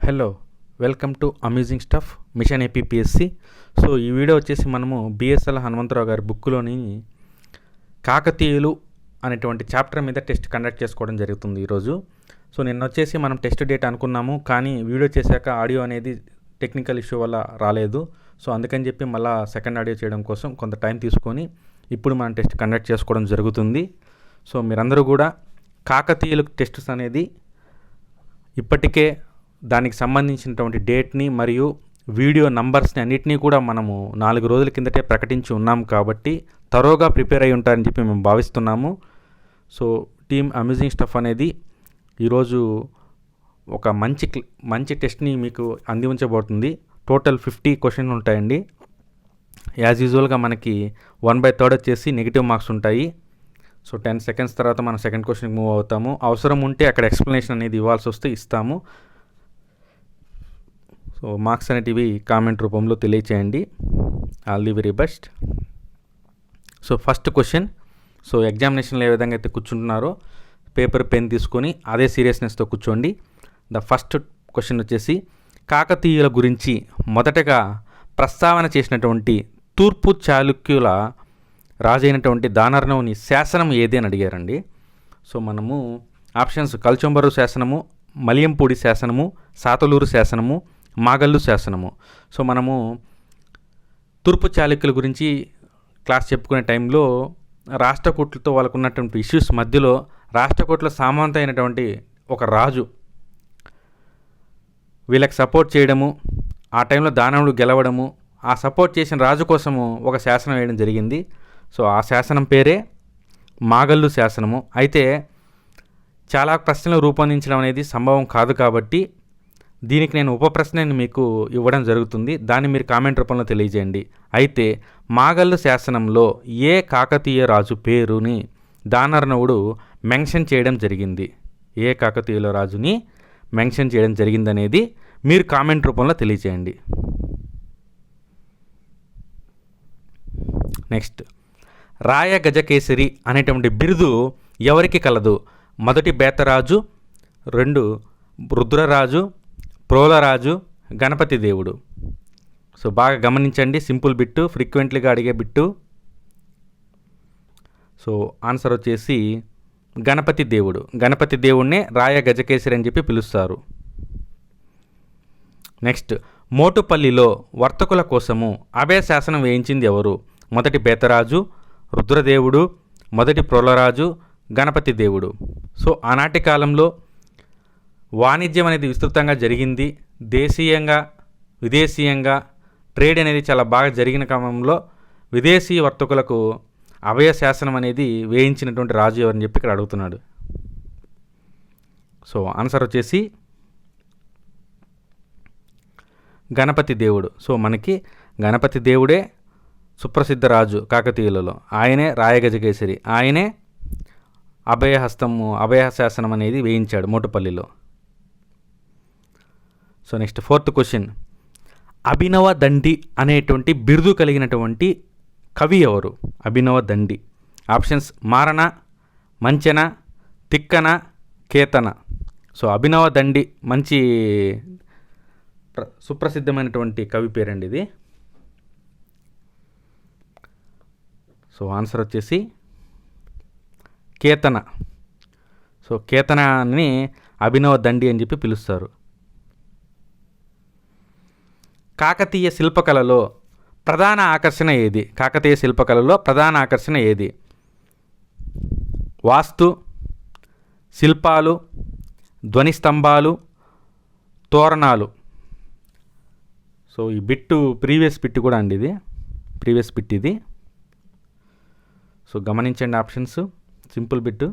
Hello, welcome to amusing stuff machine APSC. So ఈ video వచ్చేసి మనము బిఎస్ఎల్ హనుమంతరావు గారి బుక్లోని కాకతీయులు అనేటువంటి చాప్టర్ మీద టెస్ట్ కండక్ట్ చేసుకోవడం జరుగుతుంది ఈరోజు. సో నిన్న వచ్చేసి మనం టెస్ట్ డేట్ అనుకున్నాము, కానీ వీడియో చేశాక ఆడియో అనేది టెక్నికల్ ఇష్యూ వల్ల రాలేదు. సో అందుకని చెప్పి మళ్ళీ సెకండ్ ఆడియో చేయడం కోసం కొంత టైం తీసుకొని ఇప్పుడు మనం టెస్ట్ కండక్ట్ చేసుకోవడం జరుగుతుంది. సో మీరందరూ కూడా కాకతీయులు టెస్ట్స్ అనేది ఇప్పటికే దానికి సంబంధించినటువంటి డేట్ని మరియు వీడియో నంబర్స్ని అన్నిటినీ కూడా మనము 4 రోజుల కిందటే ప్రకటించి ఉన్నాం కాబట్టి తరోగా ప్రిపేర్ అయి ఉంటారని చెప్పి మేము భావిస్తున్నాము. సో టీమ్ అమ్యూజింగ్ స్టఫ్ అనేది ఈరోజు ఒక మంచి టెస్ట్ని మీకు అందించబోతుంది. టోటల్ 50 క్వశ్చన్లు ఉంటాయండి. యాజ్ యూజువల్గా మనకి 1/3 వచ్చేసి నెగిటివ్ మార్క్స్ ఉంటాయి. సో 10 సెకండ్స్ తర్వాత మనం సెకండ్ క్వశ్చన్కి మూవ్ అవుతాము. అవసరం ఉంటే అక్కడ ఎక్స్ప్లెనేషన్ అనేది ఇవ్వాల్సి వస్తే ఇస్తాము. సో మార్క్స్ అనేటివి కామెంట్ రూపంలో తెలియచేయండి. All the very best. So first question, so ఎగ్జామినేషన్లో ఏ విధంగా అయితే కూర్చుంటున్నారో పేపర్ పెన్ తీసుకొని అదే సీరియస్నెస్తో కూర్చోండి. ద ఫస్ట్ క్వశ్చన్ వచ్చేసి కాకతీయుల గురించి మొదటగా ప్రస్తావన చేసినటువంటి తూర్పు చాళుక్యుల రాజైనటువంటి దానర్ణవుని శాసనం ఏది అని అడిగారండి. సో మనము ఆప్షన్స్ కల్చంబరు శాసనము, మలియంపూడి శాసనము, సాతలూరు శాసనము, మాగల్లు శాసనము. సో మనము తూర్పు చాళుక్యుల గురించి క్లాస్ చెప్పుకునే టైంలో రాష్ట్రకూట్లతో వాళ్ళకు ఉన్నటువంటి ఇష్యూస్ మధ్యలో రాష్ట్రకూట్ల సామంత అయినటువంటి ఒక రాజు వీళ్ళకి సపోర్ట్ చేయడము, ఆ టైంలో దానవుడు గెలవడము, ఆ సపోర్ట్ చేసిన రాజు కోసము ఒక శాసనం వేయడం జరిగింది. సో ఆ శాసనం పేరే మాగల్లు శాసనము. అయితే చాలా ప్రశ్నలు రూపొందించడం అనేది సంభవం కాదు కాబట్టి దీనికి నేను ఉప ప్రశ్నని మీకు ఇవ్వడం జరుగుతుంది. దాన్ని మీరు కామెంట్ రూపంలో తెలియజేయండి. అయితే మాగల్లు శాసనంలో ఏ కాకతీయ రాజు పేరుని దానర్ణవుడు మెన్షన్ చేయడం జరిగింది, ఏ కాకతీయుల రాజుని మెన్షన్ చేయడం జరిగిందనేది మీరు కామెంట్ రూపంలో తెలియజేయండి. నెక్స్ట్, రాయ గజకేసరి అనేటువంటి బిరుదు ఎవరికి కలదు? మొదటి బేతరాజు, 2 రుద్రరాజు, ప్రోలరాజు, గణపతి దేవుడు. సో బాగా గమనించండి, సింపుల్ బిట్టు, ఫ్రీక్వెంట్లీగా అడిగే బిట్టు. సో ఆన్సర్ వచ్చేసి గణపతి దేవుడు. గణపతి దేవుడినే రాయ గజకేసరి అని చెప్పి పిలుస్తారు. నెక్స్ట్, మోటుపల్లిలో వర్తకుల కోసము అభయ శాసనం వేయించింది ఎవరు? మొదటి బేతరాజు, రుద్రదేవుడు, మొదటి ప్రోలరాజు, గణపతి దేవుడు. సో ఆనాటి కాలంలో వాణిజ్యం అనేది విస్తృతంగా జరిగింది. దేశీయంగా విదేశీయంగా ట్రేడ్ అనేది చాలా బాగా జరిగిన క్రమంలో విదేశీ వర్తకులకు అభయ శాసనం అనేది వేయించినటువంటి రాజు ఎవరని చెప్పి ఇక్కడ అడుగుతున్నాడు. సో ఆన్సర్ వచ్చేసి గణపతి దేవుడు. సో మనకి గణపతి దేవుడే సుప్రసిద్ధ రాజు కాకతీయులలో. ఆయనే రాయగజకేసరి, ఆయనే అభయ శాసనం అనేది వేయించాడు మోటుపల్లిలో. సో నెక్స్ట్, ఫోర్త్ క్వశ్చన్, అభినవ దండి అనేటువంటి బిరుదు కలిగినటువంటి కవి ఎవరు? అభినవ దండి. ఆప్షన్స్ మారణ, మంచెన, తిక్కన, కేతన. సో అభినవ దండి మంచి సుప్రసిద్ధమైనటువంటి కవి పేరండి ఇది. సో ఆన్సర్ వచ్చేసి కేతన. సో కేతనాన్ని అభినవ దండి అని చెప్పి పిలుస్తారు. కాకతీయ శిల్పకళలో ప్రధాన ఆకర్షణ ఏది? కాకతీయ శిల్పకళలో ప్రధాన ఆకర్షణ ఏది? వాస్తు, శిల్పాలు, ధ్వని స్తంభాలు, తోరణాలు. సో ఈ బిట్టు ప్రీవియస్ బిట్ కూడా అండి, ఇది ప్రీవియస్ బిట్ ఇది. సో గమనించండి ఆప్షన్స్, సింపుల్ బిట్టు.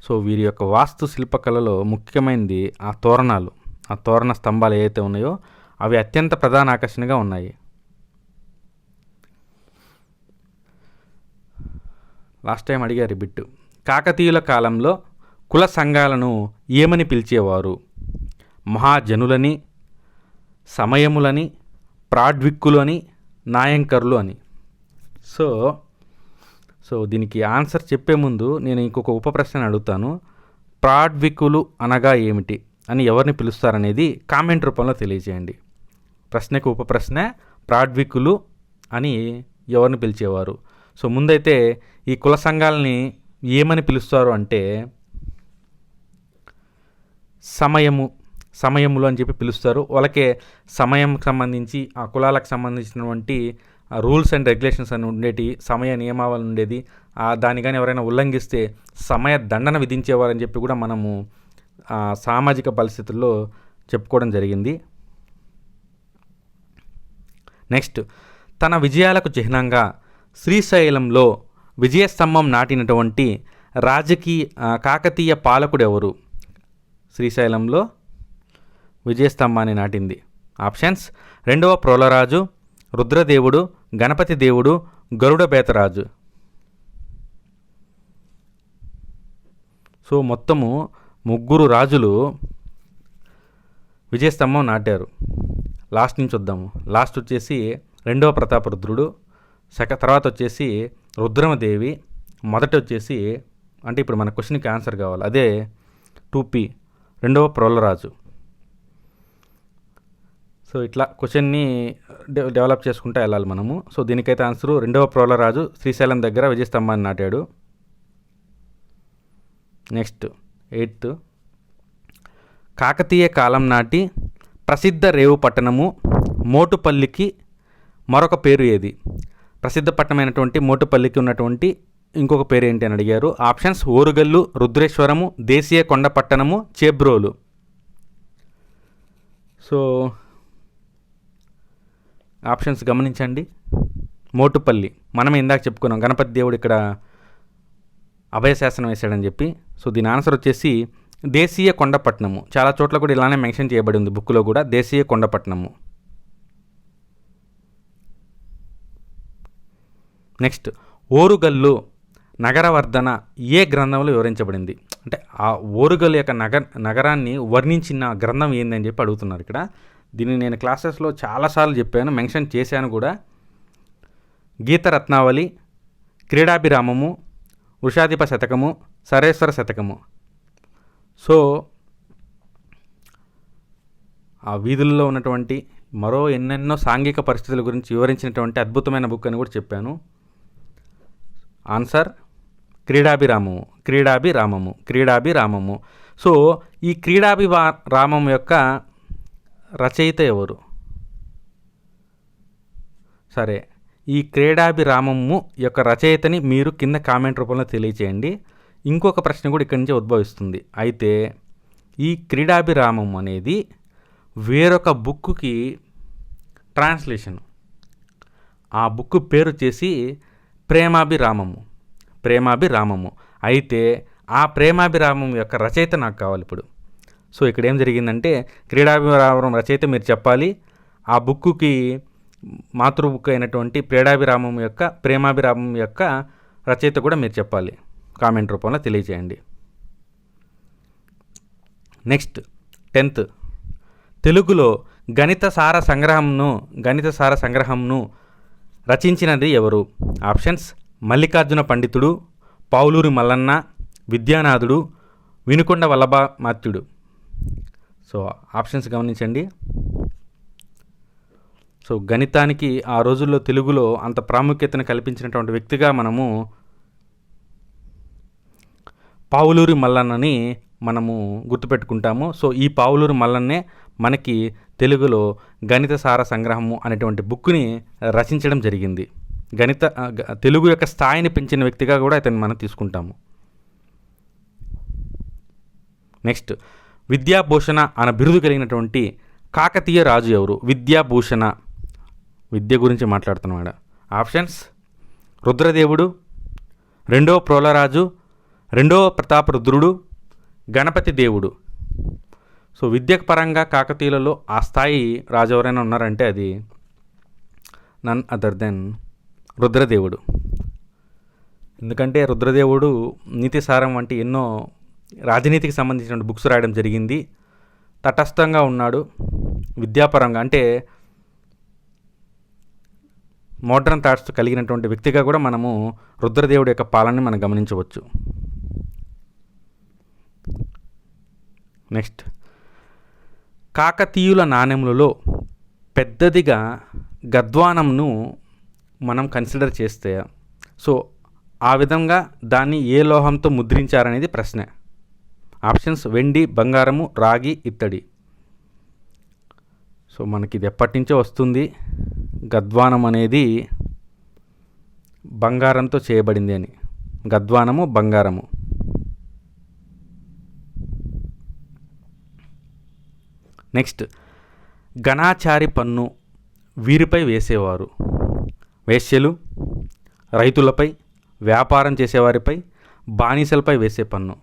సో వీరి యొక్క వాస్తు శిల్పకళలో ముఖ్యమైనది ఆ తోరణాలు, ఆ తోరణ స్తంభాలు ఏవైతే ఉన్నాయో అవి అత్యంత ప్రధాన ఆకర్షణగా ఉన్నాయి. లాస్ట్ టైం అడిగారు బిట్టు. కాకతీయుల కాలంలో కుల సంఘాలను ఏమని పిలిచేవారు? మహాజనులని, సమయములని, ప్రాడ్విక్కులు అని, నాయంకర్లు అని. సో దీనికి ఆన్సర్ చెప్పే ముందు నేను ఇంకొక ఉప ప్రశ్న అడుగుతాను. ప్రాడ్వికులు అనగా ఏమిటి? అని ఎవరిని పిలుస్తారనేది కామెంట్ రూపంలో తెలియజేయండి. ప్రశ్నకు ఉపప్రశ్న ప్రాడ్వికులు అని ఎవరిని పిలిచేవారు? సో ముందైతే ఈ కుల సంఘాలని ఏమని పిలుస్తారు అంటే సమయములు అని చెప్పి పిలుస్తారు. వాళ్ళకే సమయంకి సంబంధించి ఆ కులాలకు సంబంధించినటువంటి రూల్స్ అండ్ రెగ్యులేషన్స్ అని ఉండేటి, సమయ నియమావళి ఉండేది. దాన్ని కానీ ఎవరైనా ఉల్లంఘిస్తే సమయ దండన విధించేవారని చెప్పి కూడా మనము సామాజిక పరిస్థితుల్లో చెప్పుకోవడం జరిగింది. నెక్స్ట్, తన విజయాలకు చిహ్నంగా శ్రీశైలంలో విజయస్తంభం నాటినటువంటి కాకతీయ పాలకుడు ఎవరు? శ్రీశైలంలో విజయస్తంభాన్ని నాటింది. ఆప్షన్స్: 2వ ప్రోలరాజు, రుద్రదేవుడు, గణపతి దేవుడు, గరుడ బేతరాజు. సో మొత్తము 3 రాజులు విజయస్తంభం నాటారు. లాస్ట్ నుంచి వద్దాము. లాస్ట్ వచ్చేసి 2వ ప్రతాపరుద్రుడు, తర్వాత వచ్చేసి రుద్రమదేవి, మొదట వచ్చేసి అంటే ఇప్పుడు మన క్వశ్చన్కి ఆన్సర్ కావాలి, అదే 2P 2వ ప్రోలరాజు. సో ఇట్లా క్వశ్చన్ని డెవలప్ చేసుకుంటూ వెళ్ళాలి మనము. సో దీనికైతే ఆన్సరు 2వ ప్రోలరాజు శ్రీశైలం దగ్గర విజయస్తంభాన్ని నాటాడు. నెక్స్ట్ 8th, కాకతీయ కాలం నాటి ప్రసిద్ధ రేవు పట్టణము మోటుపల్లికి మరొక పేరు ఏది? ప్రసిద్ధ పట్టణమైనటువంటి మోటుపల్లికి ఉన్నటువంటి ఇంకొక పేరు ఏంటి అని అడిగారు. ఆప్షన్స్: ఓరుగల్లు, రుద్రేశ్వరము, దేశీయ కొండ పట్టణము, చేబ్రోలు. సో ఆప్షన్స్ గమనించండి. మోటుపల్లి మనం ఇందాక చెప్పుకున్నాం, గణపతి దేవుడు ఇక్కడ అభయశాసనం వేశాడని చెప్పి. సో దీని ఆన్సర్ వచ్చేసి దేశీయ కొండపట్నము. చాలా చోట్ల కూడా ఇలానే మెన్షన్ చేయబడి ఉంది బుక్లో కూడా, దేశీయ కొండపట్నము. నెక్స్ట్, ఓరుగల్లు నగరవర్ధన ఏ గ్రంథంలో వివరించబడింది? అంటే ఆ ఓరుగల్లు యొక్క నగరాన్ని వర్ణించిన గ్రంథం ఏందని చెప్పి అడుగుతున్నారు ఇక్కడ. దీన్ని నేను క్లాసెస్లో చాలాసార్లు చెప్పాను, మెన్షన్ చేశాను కూడా. గీతరత్నావళి, క్రీడాభిరామము, వృషాధిప శతకము, సరేశ్వర శతకము. సో ఆ వీధుల్లో ఉన్నటువంటి మరో ఎన్నెన్నో సాంఘిక పరిస్థితుల గురించి వివరించినటువంటి అద్భుతమైన బుక్ అని కూడా చెప్పాను. ఆన్సర్ క్రీడాభిరామము. సో ఈ క్రీడాభిరామం యొక్క రచయిత ఎవరు? సరే, ఈ క్రీడాభిరామము యొక్క రచయితని మీరు కింద కామెంట్ రూపంలో తెలియచేయండి. ఇంకొక ప్రశ్న కూడా ఇక్కడి నుంచి ఉద్భవిస్తుంది. అయితే ఈ క్రీడాభిరామం అనేది వేరొక బుక్కి ట్రాన్స్లేషన్. ఆ బుక్ పేరు వచ్చేసి ప్రేమాభిరామము. అయితే ఆ ప్రేమాభిరామం యొక్క రచయిత నాకు కావాలి ఇప్పుడు. సో ఇక్కడ ఏం జరిగిందంటే, క్రీడాభిరామం రచయిత మీరు చెప్పాలి, ఆ బుక్కి మాతృ బుక్ అయినటువంటి ప్రేమాభిరామం యొక్క రచయిత కూడా మీరు చెప్పాలి. కామెంట్ రూపంలో తెలియజేయండి. నెక్స్ట్ 10th, తెలుగులో గణిత సార సంగ్రహంను రచించినది ఎవరు? ఆప్షన్స్: మల్లికార్జున పండితుడు, పావులూరి మల్లన్న, విద్యానాథుడు, వినుకొండ వల్లభామాత్యుడు. సో ఆప్షన్స్ గమనించండి. సో గణితానికి ఆ రోజుల్లో తెలుగులో అంత ప్రాముఖ్యతను కల్పించినటువంటి వ్యక్తిగా మనము పావులూరి మల్లన్నని మనము గుర్తుపెట్టుకుంటాము. సో ఈ పావులూరి మల్లన్నే మనకి తెలుగులో గణిత సార సంగ్రహము అనేటువంటి బుక్ని రచించడం జరిగింది. తెలుగు యొక్క స్థాయిని పెంచిన వ్యక్తిగా కూడా అతన్ని మనం తీసుకుంటాము. నెక్స్ట్, విద్యాభూషణ అన్న బిరుదు కలిగినటువంటి కాకతీయ రాజు ఎవరు? విద్యాభూషణ, విద్య గురించి మాట్లాడుతున్నాడు. ఆప్షన్స్: రుద్రదేవుడు, 2వ ప్రోలరాజు, 2వ ప్రతాపరుద్రుడు, గణపతి దేవుడు. సో విద్య పరంగా కాకతీయులలో ఆ స్థాయి రాజు ఎవరైనా ఉన్నారంటే అది నన్ అదర్ దెన్ రుద్రదేవుడు. ఎందుకంటే రుద్రదేవుడు నీతిసారం వంటి ఎన్నో రాజనీతికి సంబంధించిన బుక్స్ రాయడం జరిగింది. తటస్థంగా ఉన్నాడు విద్యాపరంగా, అంటే మోడర్న్ థాట్స్ కలిగినటువంటి వ్యక్తిగా కూడా మనము రుద్రదేవుడి యొక్క పాలనని మనం గమనించవచ్చు. నెక్స్ట్, కాకతీయుల నాణెములలో పెద్దదిగా గద్వానంను మనం కన్సిడర్ చేస్తే సో ఆ విధంగా దాన్ని ఏ లోహంతో ముద్రించారనేది ప్రశ్న. ఆప్షన్స్ వెండి, బంగారము, రాగి, ఇత్తడి. సో మనకి ఇది ఎప్పటి నుంచో వస్తుంది, గద్వానం అనేది బంగారంతో చేయబడింది అని. గద్వానము బంగారము. నెక్స్ట్, ఘనాచారి పన్ను వీరిపై వేసేవారు. వేశ్యలు, రైతులపై, వ్యాపారం చేసేవారిపై, బానిసలపై వేసే పన్ను.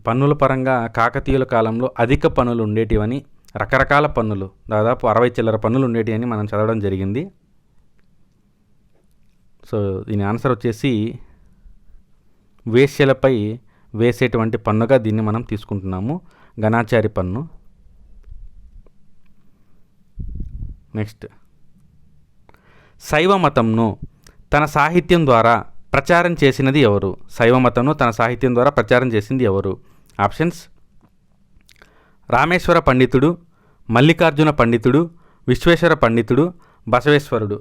పన్నుల పరంగా కాకతీయుల కాలంలో అధిక పన్నులు ఉండేటివని, రకరకాల పన్నులు, దాదాపు 60 చిల్లర పన్నులు ఉండేటివని మనం చదవడం జరిగింది. సో దీని ఆన్సర్ వచ్చేసి వేశ్యలపై వేసేటువంటి పన్నుగా దీన్ని మనం తీసుకుంటున్నాము, ఘనాచారి పన్ను. నెక్స్ట్, శైవ మతంను తన సాహిత్యం ద్వారా ప్రచారం చేసినది ఎవరు? శైవ మతంను తన సాహిత్యం ద్వారా ప్రచారం చేసింది ఎవరు? ఆప్షన్స్ రామేశ్వర పండితుడు, మల్లికార్జున పండితుడు, విశ్వేశ్వర పండితుడు, బసవేశ్వరుడు.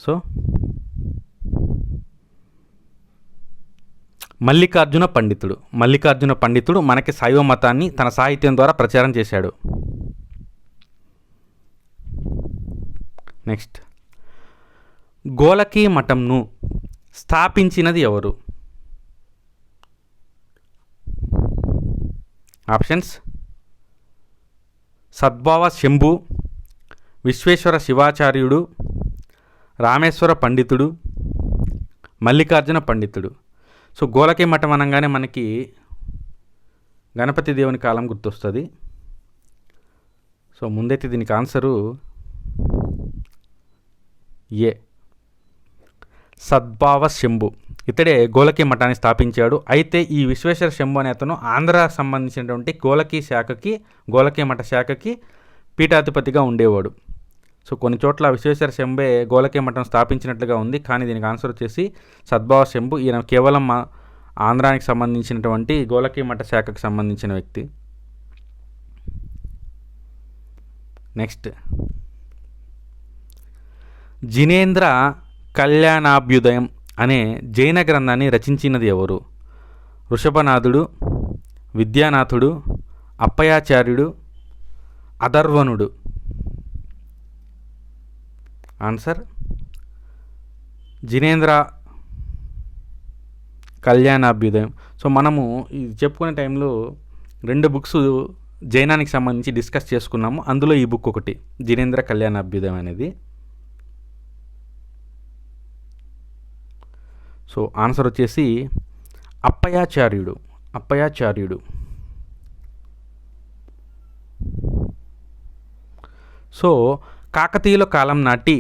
సో మల్లికార్జున పండితుడు. మల్లికార్జున పండితుడు మనకి శైవ మతాన్ని తన సాహిత్యం ద్వారా ప్రచారం చేశాడు. నెక్స్ట్, గోలకీ మఠంను స్థాపించినది ఎవరు? ఆప్షన్స్ సద్భావ శంభు, విశ్వేశ్వర శివాచార్యుడు, రామేశ్వర పండితుడు, మల్లికార్జున పండితుడు. సో గోలకీ మఠం అనగానే మనకి గణపతి దేవుని కాలం గుర్తొస్తుంది. సో ముందైతే దీనికి ఆన్సరు ఏ, సద్భావ శంభు. ఇతడే గోలకీ మఠాన్ని స్థాపించాడు. అయితే ఈ విశ్వేశ్వర శంభు అనే అతను ఆంధ్రాకు సంబంధించినటువంటి గోలకీ మఠ శాఖకి పీఠాధిపతిగా ఉండేవాడు. సో కొన్ని చోట్ల విశ్వేశ్వర శంభే గోలకీ మఠం స్థాపించినట్లుగా ఉంది, కానీ దీనికి ఆన్సర్ వచ్చేసి సద్భావ శంభు. ఈయన కేవలం ఆంధ్రానికి సంబంధించినటువంటి గోలకీ మఠ శాఖకు సంబంధించిన వ్యక్తి. నెక్స్ట్, జినేంద్ర కళ్యాణాభ్యుదయం అనే జైన గ్రంథాన్ని రచించినది ఎవరు? వృషభనాథుడు, విద్యానాథుడు, అప్పయాచార్యుడు, అధర్వణుడు. ఆన్సర్ జినేంద్ర కళ్యాణాభ్యుదయం. సో మనము ఇది చెప్పుకునే టైంలో 2 బుక్స్ జైనానికి సంబంధించి డిస్కస్ చేసుకున్నాము. అందులో ఈ బుక్ ఒకటి, జినేంద్ర కళ్యాణాభ్యుదయం అనేది. సో ఆన్సర్ వచ్చేసి అప్పయాచార్యుడు. సో కాకతీయుల కాలం నాటి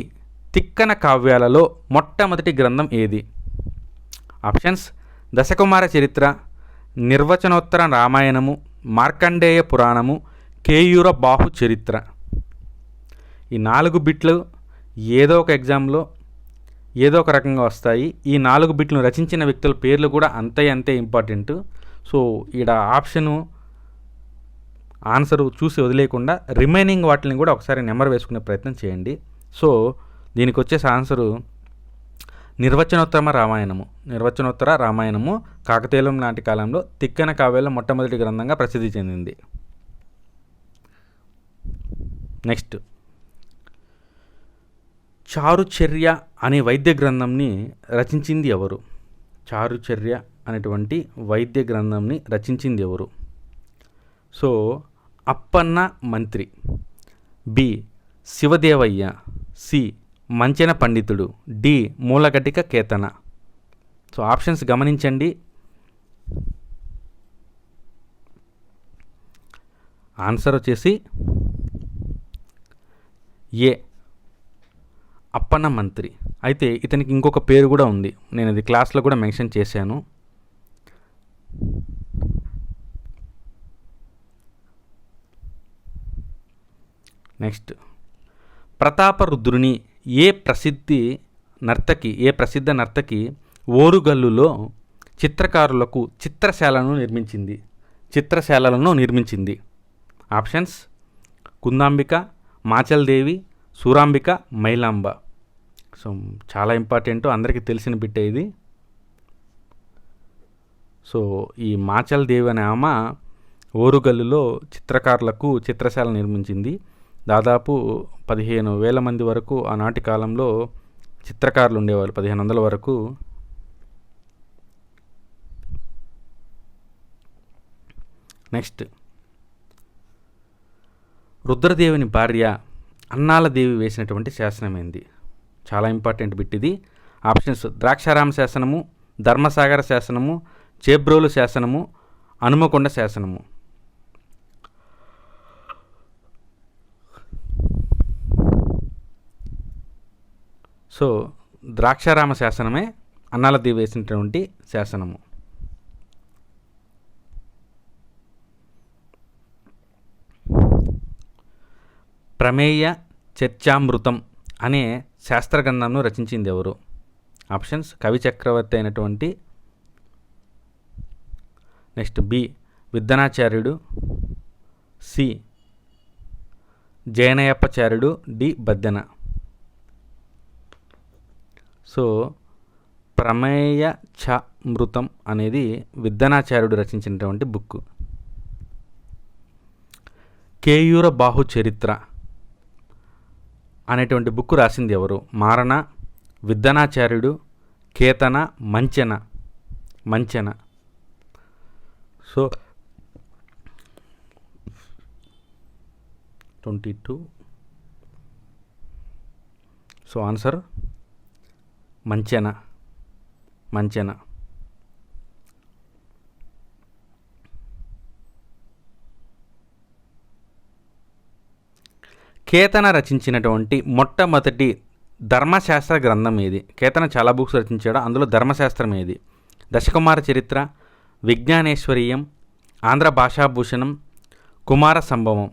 తిక్కన కావ్యాలలో మొట్టమొదటి గ్రంథం ఏది? ఆప్షన్స్ దశకుమార చరిత్ర, నిర్వచనోత్తర రామాయణము, మార్కండేయ పురాణము, కేయూర బాహు చరిత్ర. ఈ 4 బిట్లు ఏదో ఒక ఎగ్జామ్లో ఏదో ఒక రకంగా వస్తాయి. ఈ 4 బిట్లను రచించిన వ్యక్తుల పేర్లు కూడా అంతే ఇంపార్టెంట్. సో ఈడ ఆప్షను ఆన్సరు చూసి వదిలేయకుండా రిమైనింగ్ వాటిని కూడా ఒకసారి నెంబర్ వేసుకునే ప్రయత్నం చేయండి. సో దీనికి వచ్చేసి ఆన్సరు నిర్వచనోత్తర రామాయణము కాకతీయుల నాటి కాలంలో తిక్కన కావ్యాల మొట్టమొదటి గ్రంథంగా ప్రసిద్ధి చెందింది. నెక్స్ట్, చారుచర్య అనే వైద్య గ్రంథంని రచించింది ఎవరు? చారుచర్య అనేటువంటి వైద్య గ్రంథంని రచించింది ఎవరు? సో అప్పన్న మంత్రి, బి శివదేవయ్య, సి మంచెన పండితుడు, డి మూలగటిక కేతన. సో ఆప్షన్స్ గమనించండి. ఆన్సర్ వచ్చేసి ఏ, అప్పన్న మంత్రి. అయితే ఇతనికి ఇంకొక పేరు కూడా ఉంది, నేను ఇది క్లాస్లో కూడా మెన్షన్ చేశాను. నెక్స్ట్, ప్రతాపరుద్రుని ఏ ప్రసిద్ధ నర్తకి ఓరుగల్లులో చిత్రకారులకు చిత్రశాలలను నిర్మించింది. ఆప్షన్స్: కుందాంబిక, మాచల్దేవి, సూరాంబిక, మైలాంబ. సో చాలా ఇంపార్టెంట్, అందరికీ తెలిసిన బిట్టే ఇది. సో ఈ మాచల్దేవి అనే ఆమె ఓరుగల్లులో చిత్రకారులకు చిత్రశాల నిర్మించింది. దాదాపు 15,000 మంది వరకు ఆనాటి కాలంలో చిత్రకారులు ఉండేవాళ్ళు, 1500 వరకు. నెక్స్ట్, రుద్రదేవుని భార్య అన్నాలదేవి వేసినటువంటి శాసనం ఏంది? చాలా ఇంపార్టెంట్ బిట్ ఇది. ఆప్షన్స్: ద్రాక్షారామ శాసనము, ధర్మసాగర శాసనము, చేబ్రోలు శాసనము, హనుమకొండ శాసనము. సో ద్రాక్షారామ శాసనమే అన్నాలదేవి వేసినటువంటి శాసనము. ప్రమేయ చర్చామృతం అనే శాస్త్రగ్రంథంను రచించింది ఎవరు? ఆప్షన్స్: కవి చక్రవర్తి అయినటువంటి next B Viddanacharyudu, C Jayanayappacharyudu, D Baddena. So ప్రమేయ ఛామృతం అనేది విద్దనాచార్యుడు రచించినటువంటి బుక్. కేయూర బాహు చరిత్ర అనేటువంటి బుక్ రాసింది ఎవరు? Marana, Viddanacharyudu, Ketana, Manchena. So 22. So answer Manchena. Ketana రచించినటువంటి మొట్టమొదటి ధర్మశాస్త్ర గ్రంథం ఏది? కేతన చాలా బుక్స్ రచించాడు, అందులో ధర్మశాస్త్రం ఏది? దశకుమార చరిత్ర, Vijnaneshwariyam, Andhra Bhashabhushanam, Kumara Sambhavam.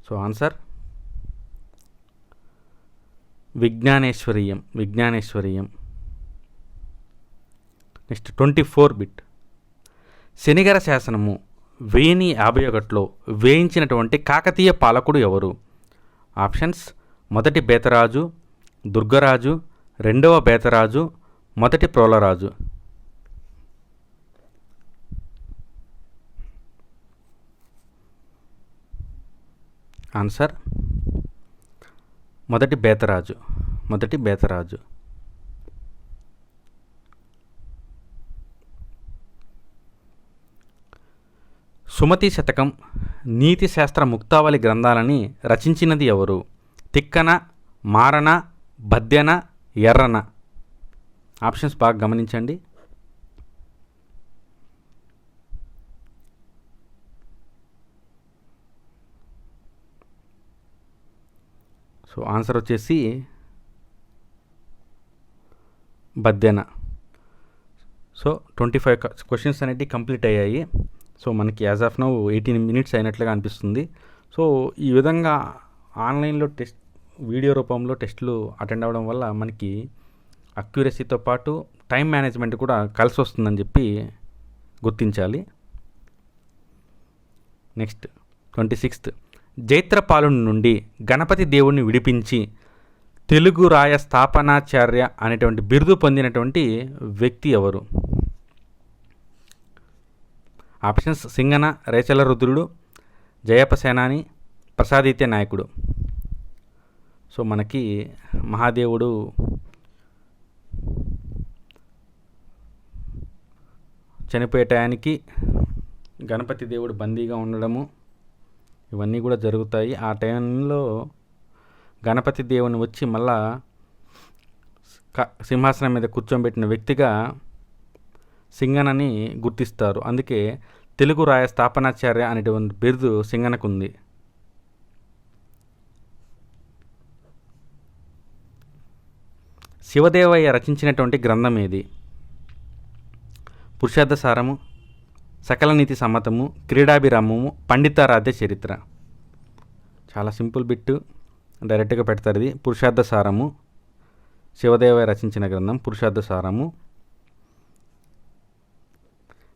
So answer Vijnaneshwariyam. Next 24 bit. శనిగర శాసనము 1051లో వేయించినటువంటి కాకతీయ పాలకుడు ఎవరు? ఆప్షన్స్: మొదటి బేతరాజు, దుర్గరాజు, రెండవ బేతరాజు, మొదటి ప్రోలరాజు. ఆన్సర్ మొదటి బేతరాజు. సుమతి శతకం, నీతి శాస్త్ర ముక్తావళి గ్రంథాలని రచించినది ఎవరు? తిక్కన, మారణ, బద్దెన, ఎర్రన. ఆప్షన్స్ బాగా గమనించండి. సో ఆన్సర్ వచ్చేసి బద్దెన. సో 25 క్వశ్చన్స్ అనేవి కంప్లీట్ అయ్యాయి. సో మనకి యాజ్ ఆఫ్ నౌ 18 minutes అయినట్లుగా అనిపిస్తుంది. సో ఈ విధంగా ఆన్లైన్లో వీడియో రూపంలో టెస్టులు అటెండ్ అవ్వడం వల్ల మనకి అక్యురసీతో పాటు టైం మేనేజ్మెంట్ కూడా కలిసి వస్తుందని చెప్పి గుర్తించాలి. Next 26th. జైత్రపాలుని నుండి గణపతి దేవుణ్ణి విడిపించి తెలుగు రాయ స్థాపనాచార్య అనేటువంటి బిరుదు పొందినటువంటి వ్యక్తి ఎవరు? ఆప్షన్స్: సింగన, రేచల రుద్రుడు, జయప సేనాని, ప్రసాదిత్య నాయకుడు. సో మనకి మహాదేవుడు చనిపోయే టయానికి గణపతి దేవుడు బందీగా ఉండడము ఇవన్నీ కూడా జరుగుతాయి. ఆ టైంలో గణపతి దేవుని వచ్చి మళ్ళా సింహాసనం మీద కూర్చోబెట్టిన వ్యక్తిగా సింగనని గుర్తిస్తారు. అందుకే తెలుగు రాయ స్థాపనాచార్య అనేటువంటి బిరుదు సింగనకు ఉంది. శివదేవయ్య రచించినటువంటి గ్రంథం ఏది? పురుషార్థసారము, సకల నీతి సమ్మతము, క్రీడాభిరామము, పండితారాధ్య చరిత్ర. చాలా సింపుల్ బిట్టు, డైరెక్ట్గా పెడతారు. ఇది పురుషార్థ సారము, శివదేవ రచించిన గ్రంథం పురుషార్థ సారము.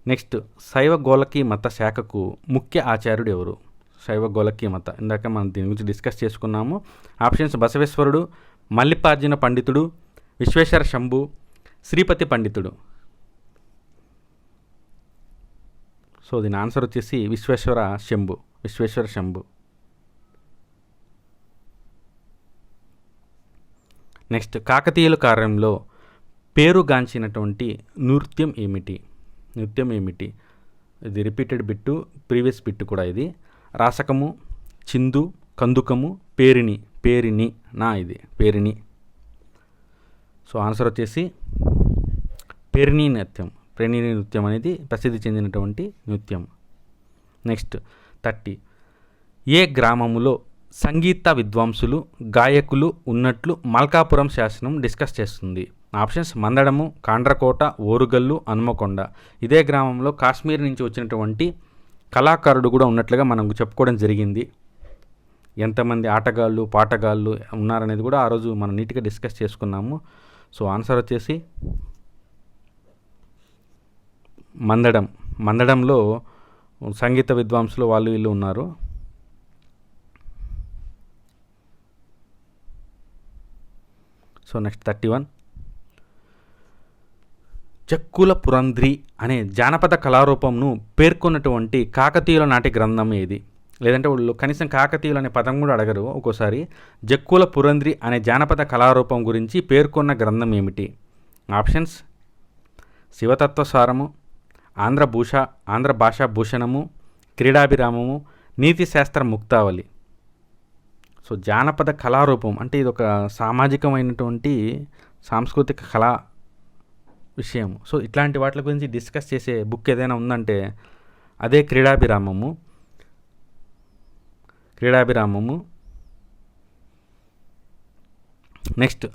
నెక్స్ట్, శైవ గోలకీ మత శాఖకు ముఖ్య ఆచార్యుడు ఎవరు? శైవ గోలకీ మత, ఇందాక మనం దీని గురించి డిస్కస్ చేసుకున్నాము. ఆప్షన్స్: బసవేశ్వరుడు, మల్లికార్జున పండితుడు, విశ్వేశ్వర శంభు, శ్రీపతి పండితుడు. సో దీని ఆన్సర్ వచ్చేసి విశ్వేశ్వర శంభు. నెక్స్ట్, కాకతీయుల కార్యంలో పేరుగాంచినటువంటి నృత్యం ఏమిటి? ఇది రిపీటెడ్ బిట్టు, ప్రీవియస్ బిట్టు కూడా ఇది. రాసకము, చిందు, కందుకము, పేరిణి. పేరిణి. సో ఆన్సర్ వచ్చేసి పేరిణి నృత్యం అనేది ప్రసిద్ధి చెందినటువంటి నృత్యం. నెక్స్ట్ 30, ఏ గ్రామములో సంగీత విద్వాంసులు, గాయకులు ఉన్నట్లు మల్కాపురం శాసనం డిస్కస్ చేస్తుంది? ఆప్షన్స్: మందడము, కాండ్రకోట, ఓరుగల్లు, హనుమకొండ. ఇదే గ్రామంలో కాశ్మీర్ నుంచి వచ్చినటువంటి కళాకారుడు కూడా ఉన్నట్లుగా మనం చెప్పుకోవడం జరిగింది. ఎంతమంది ఆటగాళ్ళు, పాటగాళ్ళు ఉన్నారనేది కూడా ఆ రోజు మనం నీట్గా డిస్కస్ చేసుకున్నాము. సో ఆన్సర్ వచ్చేసి మందడంలో సంగీత విద్వాంసులు వాళ్ళు వీళ్ళు ఉన్నారు. సో నెక్స్ట్ 31, చెక్కుల పురంధ్రి అనే జానపద కళారూపంను పేర్కొన్నటువంటి కాకతీయుల నాటి గ్రంథం ఏది? లేదంటే వాళ్ళు కనీసం కాకతీయులు అనే పదం కూడా అడగరు ఒక్కోసారి. జక్కుల పురంధ్రి అనే జానపద కళారూపం గురించి పేర్కొన్న గ్రంథం ఏమిటి? ఆప్షన్స్: శివతత్వసారము, ఆంధ్ర భాషా భూషణము, క్రీడాభిరామము, నీతిశాస్త్ర ముక్తావళి. సో జానపద కళారూపం అంటే ఇది ఒక సామాజికమైనటువంటి సాంస్కృతిక కళా విషయం. సో ఇట్లాంటి వాటి గురించి డిస్కస్ చేసే బుక్ ఏదైనా ఉందంటే అదే క్రీడాభిరామము. నెక్స్ట్,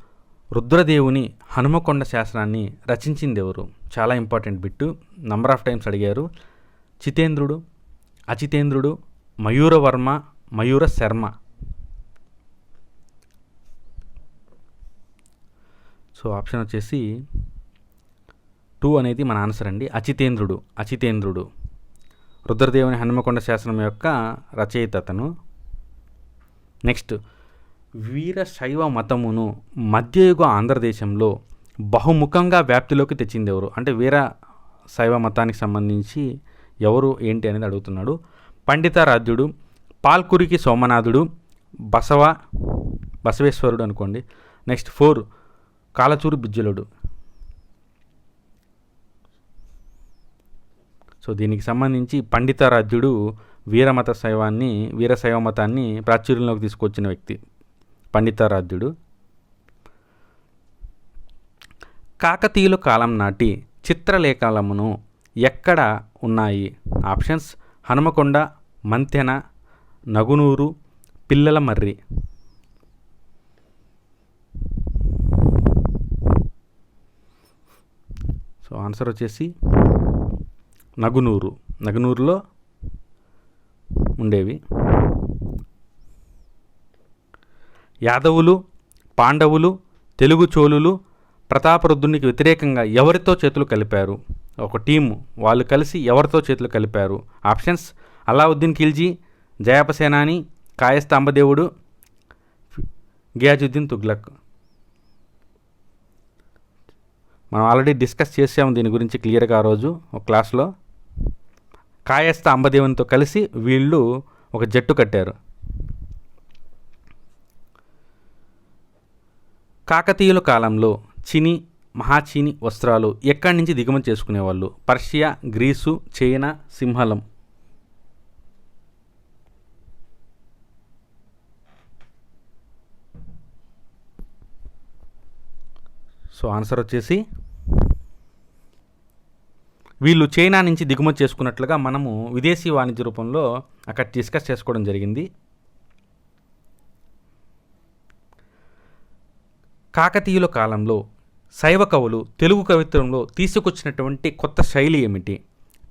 రుద్రదేవుని హనుమకొండ శాసనాన్ని రచించింది ఎవరు? చాలా important bit, number of times అడిగారు. చితేంద్రుడు, అచితేంద్రుడు, మయూరవర్మ, మయూర శర్మ. సో ఆప్షన్ వచ్చేసి 2 అనేది మన ఆన్సర్ అండి. అచితేంద్రుడు రుద్రదేవుని హనుమకొండ శాసనం యొక్క రచయిత అతను. నెక్స్ట్, వీరశైవ మతమును మధ్యయుగ ఆంధ్రదేశంలో బహుముఖంగా వ్యాప్తిలోకి తెచ్చింది ఎవరు? అంటే వీర శైవ మతానికి సంబంధించి ఎవరు ఏంటి అనేది అడుగుతున్నాడు. పండితారాధ్యుడు, పాల్కురికి సోమనాథుడు, బసవేశ్వరుడు అనుకోండి. నెక్స్ట్ 4, కాలచూరు బిజ్జలుడు. సో దీనికి సంబంధించి పండితారాధ్యుడు వీరశైవ మతాన్ని ప్రాచుర్యంలోకి తీసుకొచ్చిన వ్యక్తి పండితారాధ్యుడు. కాకతీయుల కాలం నాటి చిత్రలేఖనమును ఎక్కడ ఉన్నాయి? ఆప్షన్స్: హనుమకొండ, మంతెన, నగునూరు, పిల్లల మర్రి. సో ఆన్సర్ వచ్చేసి నగునూరులో ఉండేవి. యాదవులు, పాండవులు, తెలుగు చోళులు ప్రతాపరుద్రునికి వ్యతిరేకంగా ఎవరితో చేతులు కలిపారు? ఒక టీము వాళ్ళు కలిసి ఎవరితో చేతులు కలిపారు? ఆప్షన్స్: అలావుద్దీన్ ఖిల్జీ, జయాపసేనాని, కాయస్థ అంబదేవుడు, గియాజుద్దీన్ తుగ్లక్. మనం ఆల్రెడీ డిస్కస్ చేసాము దీని గురించి క్లియర్గా ఆ రోజు ఒక క్లాస్లో. కాయస్థ అంబదేవునితో కలిసి వీళ్ళు ఒక జట్టు కట్టారు. కాకతీయుల కాలంలో మహాచీని వస్త్రాలు ఎక్కడి నుంచి దిగుమతి చేసుకునేవాళ్ళు? Persia, Greece, China, Simhalam. So answer వచ్చేసి వీళ్ళు చైనా నుంచి దిగుమతి చేసుకున్నట్లుగా మనము విదేశీ వాణిజ్య రూపంలో అక్కడ డిస్కస్ చేసుకోవడం జరిగింది. కాకతీయుల కాలంలో శైవ కవులు తెలుగు కవిత్వంలో తీసుకొచ్చినటువంటి కొత్త శైలి ఏమిటి?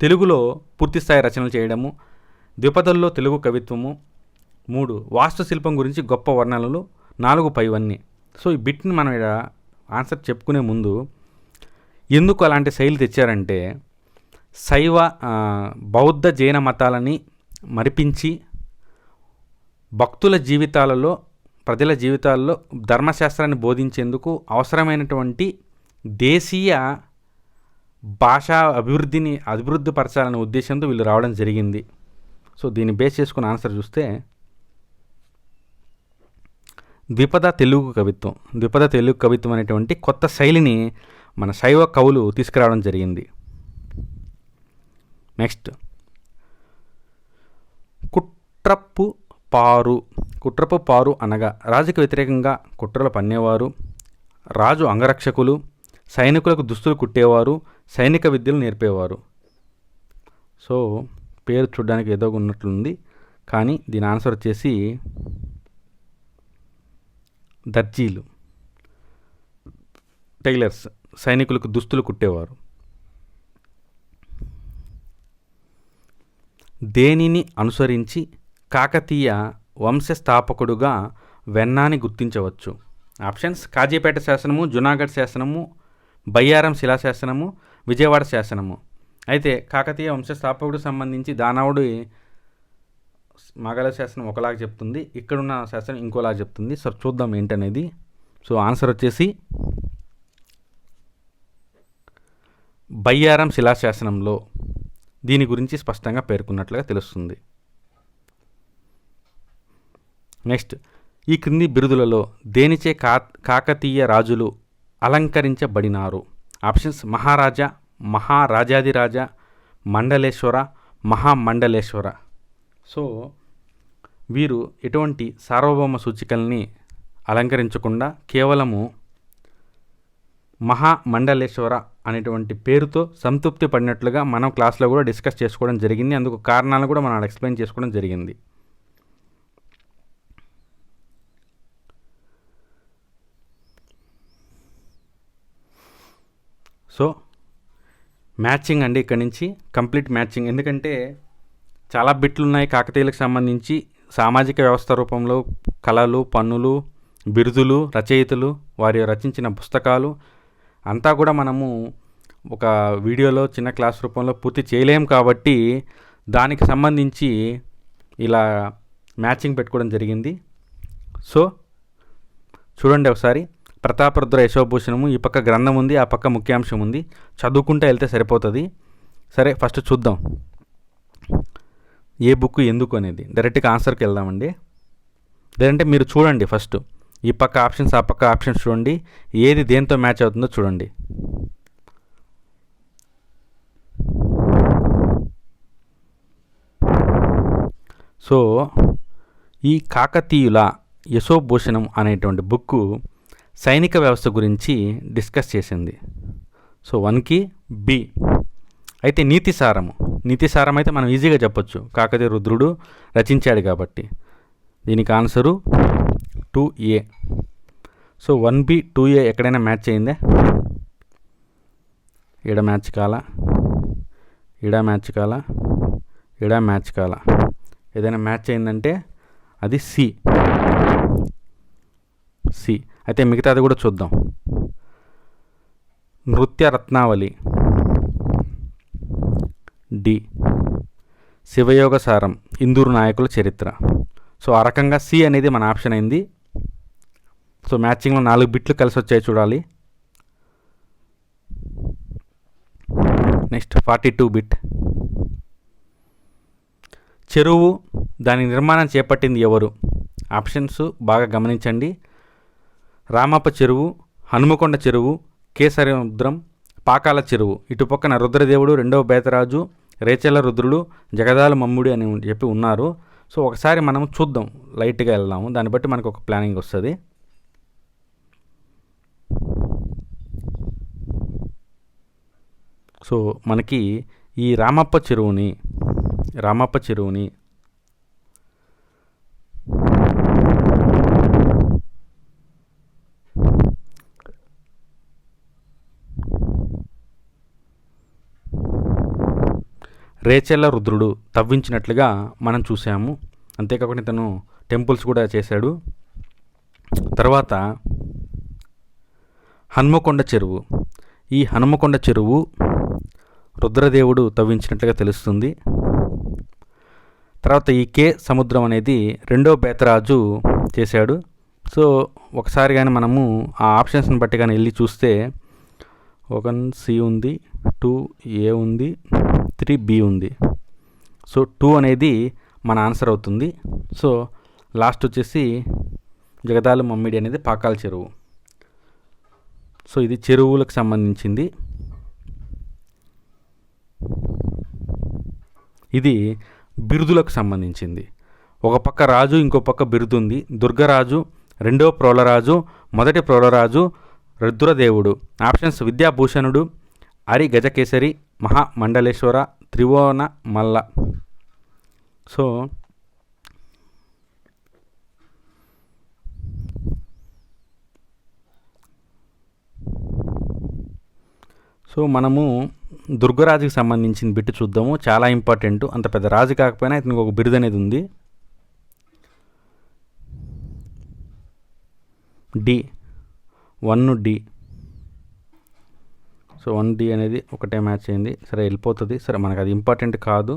తెలుగులో పూర్తిస్థాయి రచనలు చేయడము, ద్విపదల్లో తెలుగు కవిత్వము, 3 వాస్తుశిల్పం గురించి గొప్ప వర్ణనలు, 4 పైవన్నీ. సో ఈ బిట్ని మనం ఇక్కడ ఆన్సర్ చెప్పుకునే ముందు ఎందుకు అలాంటి శైలి తెచ్చారంటే శైవ బౌద్ధ జైన మతాలని మరిపించి భక్తుల జీవితాలలో ప్రజల జీవితాల్లో ధర్మశాస్త్రాన్ని బోధించేందుకు అవసరమైనటువంటి దేశీయ భాషా అభివృద్ధి పరచాలనే ఉద్దేశంతో వీళ్ళు రావడం జరిగింది. సో దీన్ని బేస్ చేసుకుని ఆన్సర్ చూస్తే ద్విపద తెలుగు కవిత్వం అనేటువంటి కొత్త శైలిని మన శైవ కవులు తీసుకురావడం జరిగింది. నెక్స్ట్ కుట్రపు పారు అనగా రాజుకు వ్యతిరేకంగా కుట్రలు పన్నేవారు, రాజు అంగరక్షకులు, సైనికులకు దుస్తులు కుట్టేవారు, సైనిక విద్యలు నేర్పేవారు. సో పేరు చూడడానికి ఏదో ఉన్నట్లుంది, కానీ దీని ఆన్సర్ వచ్చేసి దర్జీలు, టైలర్స్, సైనికులకు దుస్తులు కుట్టేవారు. దేనిని అనుసరించి కాకతీయ వంశస్థాపకుడుగా వెన్నాని గుర్తించవచ్చు? ఆప్షన్స్: కాజీపేట శాసనము, జునాగఢ్ శాసనము, బయ్యారం శిలాశాసనము, విజయవాడ శాసనము. అయితే కాకతీయ వంశస్థాపకుడికి సంబంధించి దానవుడి మాగల శాసనం ఒకలాగా చెప్తుంది, ఇక్కడున్న శాసనం ఇంకోలాగా చెప్తుంది. సో చూద్దాం ఏంటనేది. సో ఆన్సర్ వచ్చేసి బయ్యారం శిలాశాసనంలో దీని గురించి స్పష్టంగా పేర్కొన్నట్లుగా తెలుస్తుంది. నెక్స్ట్, ఈ క్రింది బిరుదులలో దేనిచే కాకతీయ రాజులు అలంకరించబడినారు? ఆప్షన్స్: మహారాజా, మహారాజాదిరాజ, మండలేశ్వర, మహామండలేశ్వర. సో వీరు ఎటువంటి సార్వభౌమ సూచికల్ని అలంకరించకుండా కేవలము మహామండలేశ్వర అనేటువంటి పేరుతో సంతృప్తి పడినట్లుగా మనం క్లాస్లో కూడా డిస్కస్ చేసుకోవడం జరిగింది. అందుకు కారణాలు కూడా మనం ఎక్స్ప్లెయిన్ చేసుకోవడం జరిగింది. సో మ్యాచింగ్ అండి, ఇక్కడి నుంచి కంప్లీట్ మ్యాచింగ్. ఎందుకంటే చాలా బిట్లు ఉన్నాయి కాకతీయులకు సంబంధించి. సామాజిక వ్యవస్థ రూపంలో కళలు, పన్నులు, బిరుదులు, రచయితలు, వారి రచించిన పుస్తకాలు అంతా కూడా మనము ఒక వీడియోలో చిన్న క్లాస్ రూపంలో పూర్తి చేయలేం. కాబట్టి దానికి సంబంధించి ఇలా మ్యాచింగ్ పెట్టుకోవడం జరిగింది. సో చూడండి ఒకసారి. ప్రతాపరుద్ర యశోభూషణము, ఈ పక్క గ్రంథం ఉంది, ఆ పక్క ముఖ్యాంశం ఉంది. చదువుకుంటే వెళ్తే సరిపోతుంది. సరే, ఫస్ట్ చూద్దాం ఏ బుక్ ఎందుకు అనేది. డైరెక్ట్గా ఆన్సర్కి వెళ్దామండి. లేదంటే మీరు చూడండి ఫస్ట్ ఈ పక్క ఆప్షన్స్, ఆ పక్క ఆప్షన్స్ చూడండి, ఏది దేంతో మ్యాచ్ అవుతుందో చూడండి. సో ఈ కాకతీయుల యశోభూషణం అనేటువంటి బుక్కు సైనిక వ్యవస్థ గురించి డిస్కస్ చేసింది. సో 1కి బి. అయితే నీతిసారం అయితే మనం ఈజీగా చెప్పొచ్చు, కాకతీయ రుద్రుడు రచించాడు కాబట్టి. దీనికి answer 2A. So 1B 2A ఎక్కడైనా మ్యాచ్ అయిందే? ఈడ మ్యాచ్ కాలా, ఈడ మ్యాచ్ కాలా, ఈడ మ్యాచ్ కాలా. ఏదైనా మ్యాచ్ అయిందంటే అది సి. అయితే మిగతాది కూడా చూద్దాం. నృత్య రత్నావళి డి. శివయోగ సారం, ఇందూరు నాయకుల చరిత్ర. సో ఆ రకంగా సి అనేది మన ఆప్షన్ అయింది. సో మ్యాచింగ్లో 4 బిట్లు కలిసి వచ్చాయి చూడాలి. Next 42 bit. చెరువు, దాని నిర్మాణం చేపట్టింది ఎవరు? ఆప్షన్స్ బాగా గమనించండి. రామప్ప చెరువు, హనుమకొండ చెరువు, కేసముద్రం, పాకాల చెరువు. ఇటుపక్కన రుద్రదేవుడు, రెండవ బేతరాజు, రేచెల రుద్రుడు, జగదాల మమ్ముడి అని చెప్పి ఉన్నారు. సో ఒకసారి మనం చూద్దాం, లైట్గా వెళ్దాము, దాన్ని బట్టి మనకు ఒక ప్లానింగ్ వస్తుంది. సో మనకి ఈ రామప్ప చెరువుని రేచెల్ల రుద్రుడు తవ్వించినట్లుగా మనం చూసాము. అంతేకాకుండా ఇతను టెంపుల్స్ కూడా చేశాడు. తర్వాత హన్మకొండ చెరువు. ఈ హనుమకొండ చెరువు రుద్రదేవుడు తవ్వించినట్లుగా తెలుస్తుంది. తర్వాత ఈ కే సముద్రం అనేది రెండో బేతరాజు చేశాడు. సో ఒకసారి కానీ మనము ఆ ఆప్షన్స్ని బట్టి కానీ వెళ్ళి చూస్తే 1 సి ఉంది, 2 ఏ ఉంది, 3 బి ఉంది. సో 2 అనేది మన ఆన్సర్ అవుతుంది. సో లాస్ట్ వచ్చేసి జగదాల మమ్మిడి అనేది పాకాల చెరువు. సో ఇది చెరువులకు సంబంధించింది. ఇది బిరుదులకు సంబంధించింది. ఒక పక్క రాజు, ఇంకో పక్క బిరుదు ఉంది. దుర్గరాజు, రెండవ ప్రోలరాజు, మొదటి ప్రోలరాజు, రుద్రదేవుడు. ఆప్షన్స్ విద్యాభూషణుడు, అరి గజకేసరి, మహామండలేశ్వర, త్రిభువన మల్ల. సో మనము దుర్గరాజుకి సంబంధించిన బిట్టు చూద్దాము. చాలా ఇంపార్టెంట్. అంత పెద్ద రాజు కాకపోయినా ఇతనికి ఒక బిరుదు అనేది ఉంది. D 1D. సో 1D అనేది ఒకటే మ్యాచ్ అయింది. సరే వెళ్ళిపోతుంది. సరే మనకు అది ఇంపార్టెంట్ కాదు.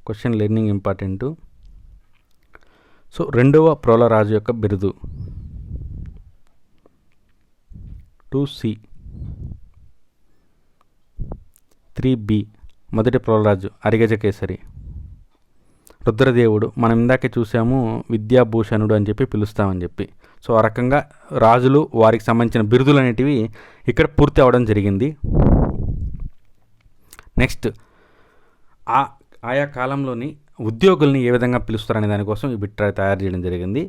Question learning important. సో రెండవ ప్రోలరాజు యొక్క బిరుదు 2C. 3B మొదటి ప్రోలరాజు అరిగజకేసరి. రుద్రదేవుడు మనం ఇందాకే చూసాము విద్యాభూషణుడు అని చెప్పి పిలుస్తామని చెప్పి. సో ఆ రకంగా రాజులు వారికి సంబంధించిన బిరుదులు అనేటివి ఇక్కడ పూర్తి అవ్వడం జరిగింది. నెక్స్ట్ ఆయా కాలంలోని ఉద్యోగుల్ని ఏ విధంగా పిలుస్తారనే దానికోసం ఈ బిట్ తయారు చేయడం జరిగింది.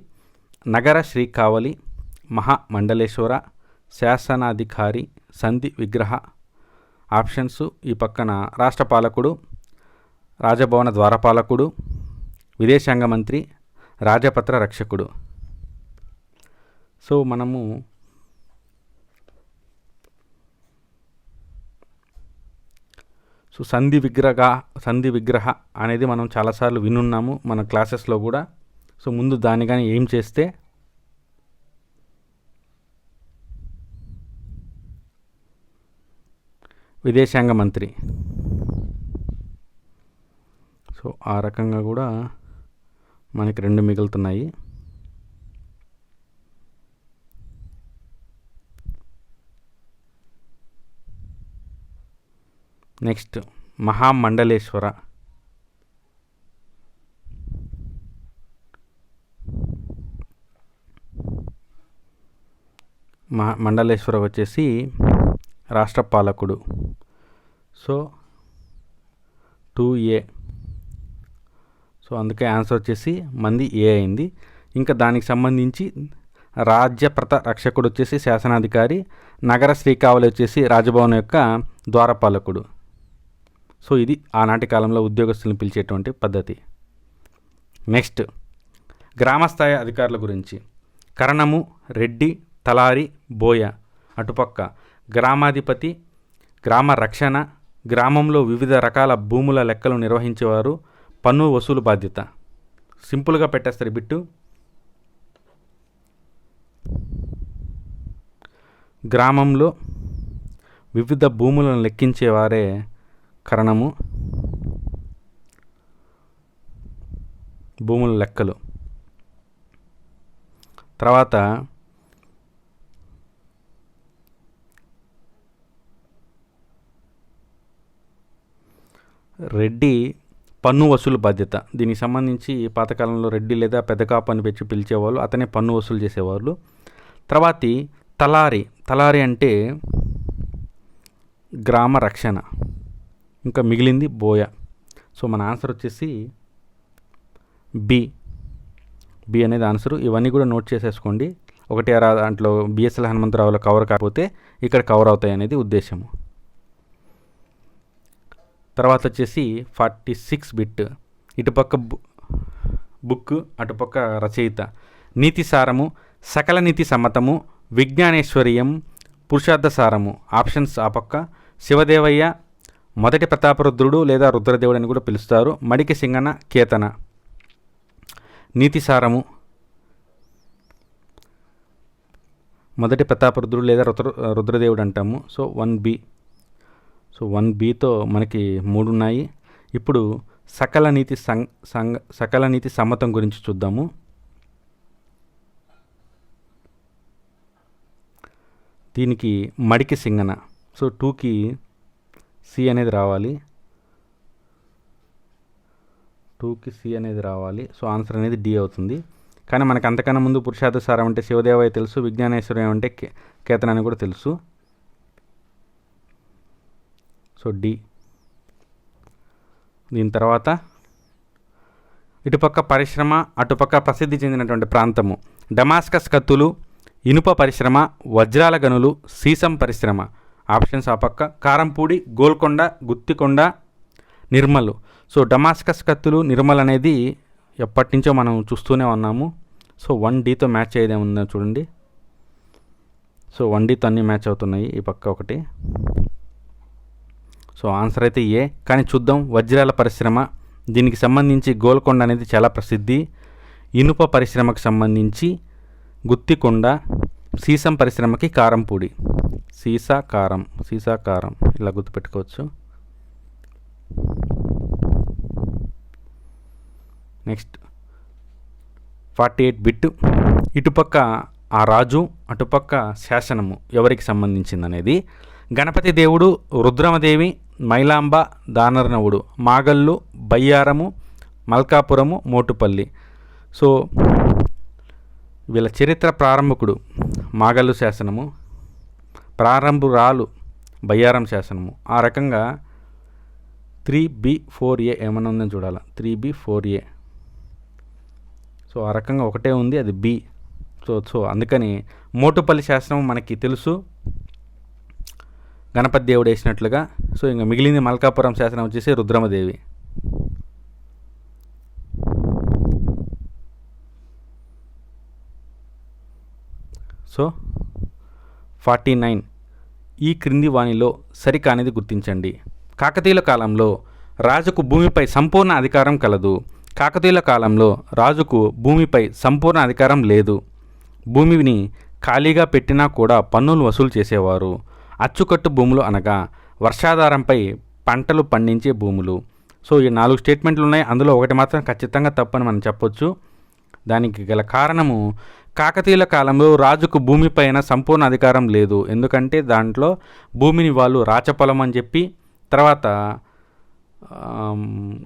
నగర శ్రీకావలి, మహామండలేశ్వర, శాసనాధికారి, సంధి విగ్రహ. ఆప్షన్స్ ఈ పక్కన రాష్ట్రపాలకుడు, రాజభవన ద్వారపాలకుడు, విదేశాంగ మంత్రి, రాజపత్ర రక్షకుడు. సో మనము సంధి విగ్రహ అనేది మనం చాలాసార్లు వినున్నాము మన క్లాసెస్లో కూడా. సో ముందు దాన్ని కానీ ఏం చేస్తే విదేశాంగ మంత్రి. సో ఆ రకంగా కూడా మనకి 2 మిగులుతున్నాయి. నెక్స్ట్ మహామండలేశ్వర. మండలేశ్వర వచ్చేసి రాష్ట్రపాలకుడు. So 2A. సో అందుకే ఆన్సర్ వచ్చేసి మంది ఏ అయింది. ఇంకా దానికి సంబంధించి రాజ్యప్రత రక్షకుడు వచ్చేసి శాసనాధికారి, నగర శ్రీకావలి వచ్చేసి రాజభవన్ యొక్క ద్వారపాలకుడు. సో ఇది ఆనాటి కాలంలో ఉద్యోగస్తులను పిలిచేటువంటి పద్ధతి. నెక్స్ట్ గ్రామస్థాయి అధికారుల గురించి. కరణము, రెడ్డి, తలారి, బోయ. అటుపక్క గ్రామాధిపతి, గ్రామ రక్షణ, గ్రామంలో వివిధ రకాల భూముల లెక్కలు నిర్వహించేవారు, పన్ను వసూలు బాధ్యత. సింపుల్గా పెట్టేస్తారు బిట్టు. గ్రామంలో వివిధ భూములను లెక్కించేవారే కరణము, భూముల లెక్కలు. తర్వాత రెడ్డి పన్ను వసూలు బాధ్యత. దీనికి సంబంధించి పాతకాలంలో రెడ్డి లేదా పెద్దకాపు అని పెట్టి పిలిచేవాళ్ళు, అతనే పన్ను వసూలు చేసేవాళ్ళు. తర్వాతి తలారి అంటే గ్రామ రక్షణ. ఇంకా మిగిలింది బోయ. సో మన ఆన్సర్ వచ్చేసి బి అనేది ఆన్సరు. ఇవన్నీ కూడా నోట్ చేసేసుకోండి. ఒకటి దాంట్లో బిఎస్ఎల్ హనుమంతరావులో కవర్ కాకపోతే ఇక్కడ కవర్ అవుతాయి అనేది ఉద్దేశము. తర్వాత వచ్చేసి 46 బిట్. ఇటుపక్క బుక్, అటుపక్క రచయిత. నీతి సారము, సకల నీతి సమ్మతము, విజ్ఞానేశ్వర్యం, పురుషార్థ సారము. ఆప్షన్స్ ఆ పక్క శివదేవయ్య, మొదటి ప్రతాపరుద్రుడు లేదా రుద్రదేవుడు అని కూడా పిలుస్తారు. మడికి సింగన కేతన. నీతిసారము మొదటి ప్రతాపరుద్రుడు లేదా రుద్రదేవుడు అంటాము. So 1B. సో 1Bతో మనకి 3 ఉన్నాయి. ఇప్పుడు సకల నీతి సమ్మతం గురించి చూద్దాము. దీనికి మడికి సింగన. సో 2కి సి అనేది రావాలి. 2కి సి అనేది రావాలి. సో ఆన్సర్ అనేది డి అవుతుంది. కానీ మనకు అంతకన్నా ముందు పురుషార్థసారం అంటే శివదేవయ్య తెలుసు, విజ్ఞానేశ్వరం అంటే కేతన అని కూడా తెలుసు. So D. దీని తర్వాత ఇటుపక్క పరిశ్రమ, అటుపక్క ప్రసిద్ధి చెందినటువంటి ప్రాంతము. డమాస్కస్ కత్తులు, ఇనుప పరిశ్రమ, వజ్రాల గనులు, సీసం పరిశ్రమ. ఆప్షన్స్ ఆ పక్క. కారంపూడి, గోల్కొండ, గుత్తికొండ, నిర్మల్. సో డమాస్కస్ కత్తులు, నిర్మల్ అనేది ఎప్పటి నుంచో మనం చూస్తూనే ఉన్నాము. సో 1Dతో మ్యాచ్ అయ్యేదే ఉందో చూడండి. సో 1Dతో అన్నీ మ్యాచ్ అవుతున్నాయి. ఈ పక్క ఒకటి. సో ఆన్సర్ అయితే ఏ. కానీ చూద్దాం. వజ్రాల పరిశ్రమ, దీనికి సంబంధించి గోల్కొండ అనేది చాలా ప్రసిద్ధి. ఇనుప పరిశ్రమకు సంబంధించి గుత్తికొండ, సీసం పరిశ్రమకి కారంపూడి. సీసా కారం ఇలా గుర్తుపెట్టుకోవచ్చు. Next 48 bit. ఇటుపక్క ఆ రాజు, అటుపక్క శాసనము ఎవరికి సంబంధించిందనేది. గణపతి దేవుడు, రుద్రమదేవి, మైలాంబ, దానర్నవుడు, మాగల్లు, బయ్యారము, మల్కాపురము, మోటుపల్లి. సో వీళ్ళ చరిత్ర ప్రారంభకుడు మాగల్లు శాసనము, ప్రారంభురాలు బయ్యారం శాసనము. ఆ రకంగా 3B4A ఏమన్నా ఉందని చూడాలి. 3B4A. సో ఆ రకంగా ఒకటే ఉంది, అది బి. సో అందుకని మోటుపల్లి శాసనం మనకి తెలుసు, గణపతి దేవుడు వేసినట్లుగా. సో ఇంకా మిగిలింది మల్కాపురం శాసనం వచ్చేసి రుద్రమదేవి. సో 49. ఈ క్రింది వాణిలో సరికానిది గుర్తించండి. కాకతీయుల కాలంలో రాజుకు భూమిపై సంపూర్ణ అధికారం కలదు. కాకతీయుల కాలంలో రాజుకు భూమిపై సంపూర్ణ అధికారం లేదు. భూమిని ఖాళీగా పెట్టినా కూడా పన్నులు వసూలు చేసేవారు. అచ్చుకట్టు భూములు అనగా వర్షాధారంపై పంటలు పండించే భూములు. సో ఈ 4 స్టేట్మెంట్లు ఉన్నాయి. అందులో ఒకటి మాత్రం ఖచ్చితంగా తప్పని మనం చెప్పొచ్చు. దానికి గల కారణము, కాకతీయుల కాలంలో రాజుకు భూమిపైన సంపూర్ణ అధికారం లేదు. ఎందుకంటే దాంట్లో భూమిని వాళ్ళు రాచపొలం అని చెప్పి తర్వాత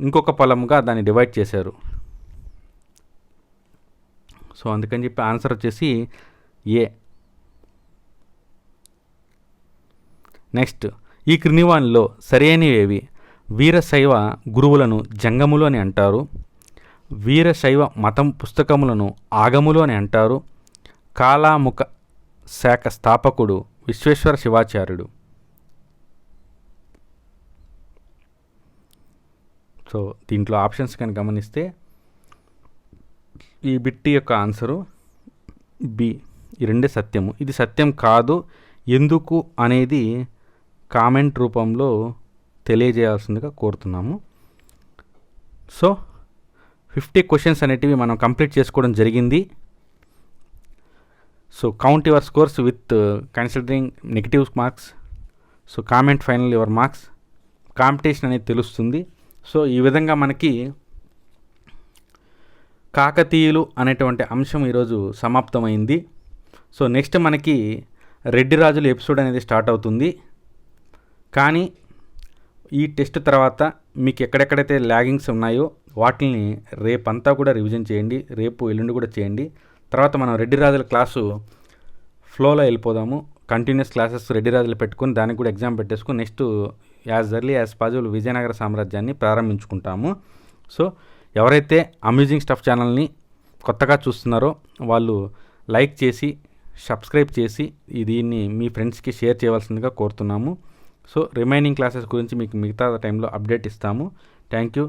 ఇంకొక పొలంగా దాన్ని డివైడ్ చేశారు. సో అందుకని చెప్పి ఆన్సర్ వచ్చేసి ఏ. నెక్స్ట్, ఈ క్రింది వానిలో సరైనవేవి? వీరశైవ గురువులను జంగములు అని అంటారు. వీరశైవ మతం పుస్తకములను ఆగములు అని అంటారు. కాలాముఖ శాఖ స్థాపకుడు విశ్వేశ్వర శివాచార్యుడు. సో దీంట్లో ఆప్షన్స్ కానీ గమనిస్తే ఈ బిట్టి యొక్క ఆన్సరు బి. ఈ రెండే సత్యము. ఇది సత్యం కాదు, ఎందుకు అనేది కామెంట్ రూపంలో తెలియజేయాల్సిందిగా కోరుతున్నాము. సో 50 క్వశ్చన్స్ అనేటివి మనం కంప్లీట్ చేసుకోవడం జరిగింది. So count your scores with considering negative marks. So comment final your marks. Competition అనేది తెలుస్తుంది. సో ఈ విధంగా మనకి కాకతీయులు అనేటువంటి అంశం ఈరోజు సమాప్తమైంది. సో నెక్స్ట్ మనకి రెడ్డి రాజుల ఎపిసోడ్ అనేది స్టార్ట్ అవుతుంది. కానీ ఈ టెస్ట్ తర్వాత మీకు ఎక్కడెక్కడైతే ల్యాగింగ్స్ ఉన్నాయో వాటిని రేపంతా కూడా రివిజన్ చేయండి. రేపు ఎల్లుండి కూడా చేయండి. తర్వాత మనం రెడ్డి రాజుల క్లాసు ఫ్లోలో వెళ్ళిపోదాము. కంటిన్యూస్ క్లాసెస్ రెడ్డి రాజులు పెట్టుకుని దానికి కూడా ఎగ్జామ్ పెట్టేసుకుని next as early as possible Vijayanagara సామ్రాజ్యాన్ని ప్రారంభించుకుంటాము. సో ఎవరైతే అమ్యూజింగ్ స్టఫ్ ఛానల్ని కొత్తగా చూస్తున్నారో వాళ్ళు లైక్ చేసి సబ్స్క్రైబ్ చేసి దీన్ని మీ ఫ్రెండ్స్కి షేర్ చేయవలసిందిగా కోరుతున్నాము. సో రిమైనింగ్ క్లాసెస్ గురించి మీకు మిగతా టైంలో అప్డేట్ ఇస్తాము. Thank you.